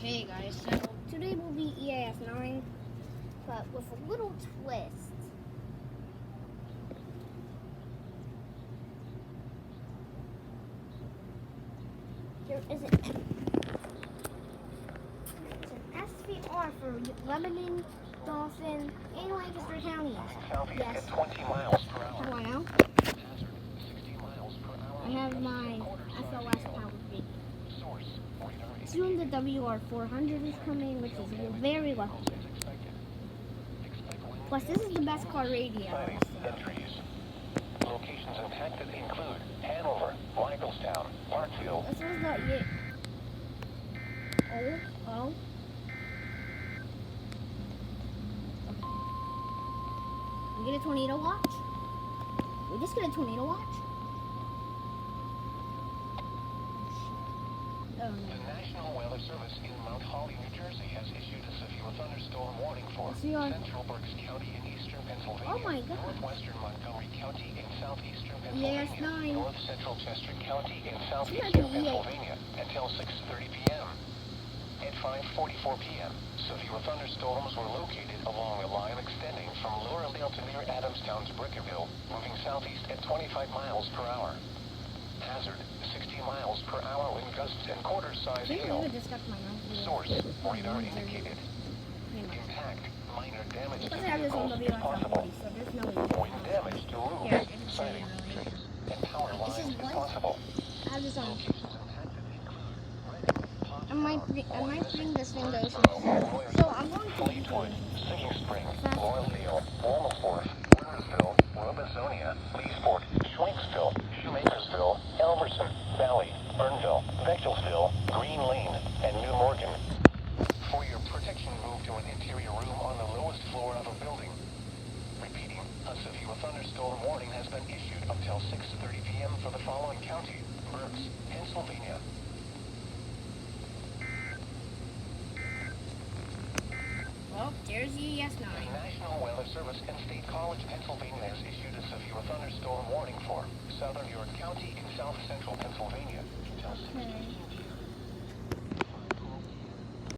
Hey guys, so today will be EAS 9, but with a little twist. There is it's an SVR for Lebanon, Dauphin, and Lancaster counties. Yes. 20 miles per hour. How do I know? 60 miles per hour. I have my SOS powered radio. Source. Soon the WR400 is coming, which is very lucky. Plus, this is the best car radio. Entries. Locations intact that include Hanover, Michaelstown, Parkville. This is the Oh. We get a tornado watch? We just get a tornado watch? Oh The no. National Weather Service in Mount Holly, New Jersey has issued a severe thunderstorm warning for Yes, Central Berks County in eastern Pennsylvania, Oh my God. northwestern Montgomery County in southeastern Pennsylvania, EAS 9. north central Chester County in might southeastern be EAS. Pennsylvania until 6:30 p.m. At 5:44 p.m., severe thunderstorms were located along a line extending from Laurendale to near Adamstown's Brickerville, moving southeast at 25 miles per hour. Hazard, 60 miles per hour wind gusts and quarter-size I think hail. we just got my knife. Source, radar indicated. Impact, minor damage to Plus I have this on vehicles is possible. WR440, so there's no way. Wind damage to Here, I roofs, can show you siding, really. trees, and power This lines is is what? possible. I have this on. Locations impacted include I might bring this window. So I'm going to Fleetwood, Singing Spring, Loyaldale, Walmasworth, Wintersville, Robisonia, Leesport, Schwenksville, Shoemakersville, Elverson, Valley, Burnville, Bechelsville, Green Lane, and New Morgan. For your protection, move to an interior room on the lowest floor of a building. Repeating, a severe thunderstorm warning has been issued until 6:30 p.m. for the following county: Berks, Pennsylvania. Well, there's EAS The 9. National Weather Service in State College, Pennsylvania has issued a severe thunderstorm warning for southern York County in south central Pennsylvania until 6:15